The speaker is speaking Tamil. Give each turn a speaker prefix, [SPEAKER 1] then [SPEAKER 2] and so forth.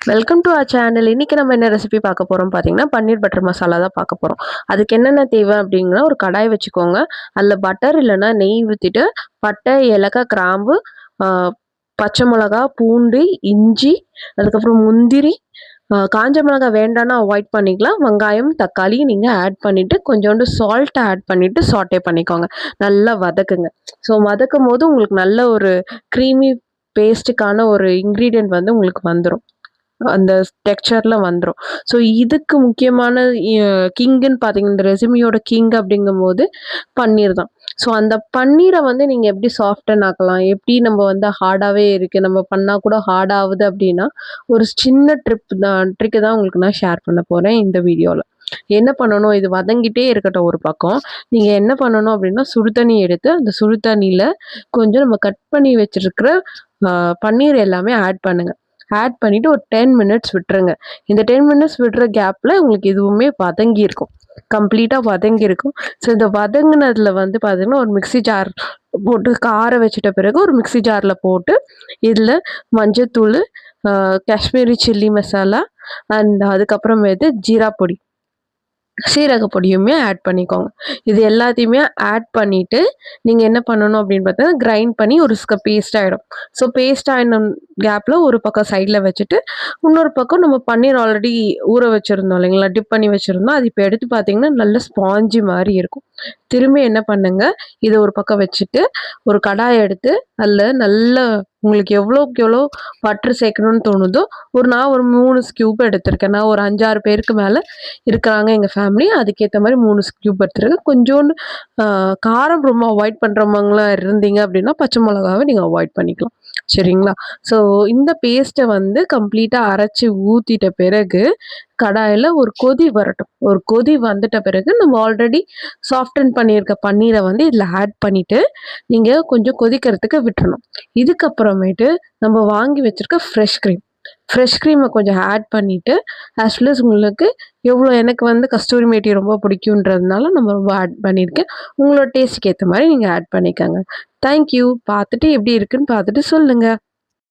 [SPEAKER 1] Welcome to our channel. இன்னைக்கு நம்ம என்ன ரெசிபி பார்க்க போறோம் பார்த்தீங்கன்னா, பன்னீர் பட்டர் மசாலா தான் பார்க்க போறோம். அதுக்கு என்னென்ன தேவை அப்படிங்கன்னா, ஒரு கடாய் வச்சுக்கோங்க. அதில பட்டர் இல்லன்னா நெய் ஊத்திட்டு, பட்டை, ஏலக்காய், கிராம்பு, ஆ பச்சை மிளகா, பூண்டு, இஞ்சி, அதுக்கப்புறம் முந்திரி, காஞ்ச மிளகாய் வேண்டான்னா அவாய்ட் பண்ணிக்கலாம். வெங்காயம், தக்காளி நீங்க ஆட் பண்ணிட்டு, கொஞ்சோண்டு சால்ட் ஆட் பண்ணிட்டு சாட்டே பண்ணிக்கோங்க. நல்லா வதக்குங்க. ஸோ வதக்கும்போது உங்களுக்கு நல்ல ஒரு கிரீமி பேஸ்ட்டுக்கான ஒரு இன்கிரீடியன்ட் வந்து உங்களுக்கு வந்துரும். அந்த டெக்ஸ்சர்ல வந்துரும். ஸோ இதுக்கு முக்கியமான கிங்குன்னு பார்த்தீங்கன்னா, இந்த ரெசிபியோட கிங் அப்படிங்கும்போது பன்னீர் தான். ஸோ அந்த பன்னீர வந்து நீங்க எப்படி சாஃப்டன் ஆக்கலாம்? எப்படி நம்ம வந்து ஹார்டாவே இருக்கு, நம்ம பண்ணா கூட ஹார்ட் ஆவுது அப்படின்னா, ஒரு சின்ன ட்ரிக் தான் உங்களுக்கு நான் ஷேர் பண்ண போறேன் இந்த வீடியோல. என்ன பண்ணணும், இது வதங்கிட்டே இருக்கட்டும் ஒரு பக்கம். நீங்க என்ன பண்ணணும் அப்படின்னா, சுடு தண்ணி எடுத்து, அந்த சுடு தண்ணியில கொஞ்சம் நம்ம கட் பண்ணி வச்சிருக்கிற அ பன்னீர் எல்லாமே ஆட் பண்ணுங்க. ஆட் பண்ணிட்டு ஒரு 10 மினிட்ஸ் விட்டுருங்க. இந்த 10 மினிட்ஸ் விடுற கேப்ல உங்களுக்கு எதுவுமே வதங்கியிருக்கும். கம்ப்ளீட்டா வதங்கியிருக்கும். ஸோ இந்த வதங்குனதுல வந்து பார்த்தீங்கன்னா, ஒரு மிக்ஸி ஜார் போட்டு ஆற வச்சுட்ட பிறகு ஒரு மிக்ஸி ஜார்ல போட்டு, இதில மஞ்சத்தூளு, காஷ்மீரி சில்லி மசாலா அண்ட் அதுக்கப்புறமேட்டு ஜீரா பொடி, சீரக பொடியுமே ஆட் பண்ணிக்கோங்க. இது எல்லாத்தையுமே ஆட் பண்ணிட்டு, நீங்க என்ன பண்ணணும் அப்படின்னு பார்த்தீங்கன்னா, கிரைண்ட் பண்ணி ஒரு பேஸ்ட் ஆயிடும். ஸோ பேஸ்ட் ஆயின கேப்ல ஒரு பக்கம் சைட்ல வச்சுட்டு, இன்னொரு பக்கம் நம்ம பன்னீர் ஆல்ரெடி ஊற வச்சிருந்தோம் இல்லைங்களா? டிப் பண்ணி வச்சிருந்தோம். அது இப்ப எடுத்து பார்த்தீங்கன்னா, நல்ல ஸ்பாஞ்சி மாரி இருக்கும். திரும்பி என்ன பண்ணுங்க, இத ஒரு பக்கம் வச்சுட்டு, ஒரு கடாய் எடுத்து, அதில நல்ல உங்களுக்கு எவ்வளோக்கு எவ்வளோ பட்டர் சேர்க்கணும்னு தோணுதோ, நான் ஒரு 3 ஸ்கியூப் எடுத்திருக்கேன். நான் ஒரு 5, 6 பேருக்கு மேல இருக்கிறாங்க எங்க ஃபேமிலி. அதுக்கேத்த மாரி 3 ஸ்கியூப் எடுத்துருக்கேன். கொஞ்சோண்டு அ காரம் ரொம்ப அவாய்ட் பண்றவங்களா இருந்தீங்க அப்படின்னா, பச்சை மிளகாவ நீங்க அவாய்ட் பண்ணிக்கலாம். சரிங்களா? ஸோ இந்த பேஸ்ட்ட வந்து கம்ப்ளீட்டா அரைச்சு ஊத்திட்ட பிறகு, கடாயில ஒரு கொதி வரட்டும். ஒரு கொதி வந்துட்ட பிறகு, நம்ம ஆல்ரெடி சாஃப்டன் பண்ணியிருக்க பன்னீர வந்து இதில ஆட் பண்ணிட்டு, நீங்க கொஞ்சம் கொதிக்கிறதுக்கு விட்டுறணும். இதுக்கப்புறமேட்டு நம்ம வாங்கி வச்சிருக்க ஃப்ரெஷ் கிரீம கொஞ்சம் ஆட் பண்ணிட்டு, ஆஸ் வெல் அஸ் உங்களுக்கு எனக்கு வந்து கஸ்தூரி மேத்தி ரொம்ப பிடிக்குன்றதுனால நம்ம ரொம்ப ஆட் பண்ணியிருக்கேன். உங்களோட டேஸ்ட்டுக்கு ஏத்த மாரி நீங்க ஆட் பண்ணிக்கங்க. Thank you. பார்த்துட்டு எப்படி இருக்குன்னு பார்த்துட்டு சொல்லுங்க.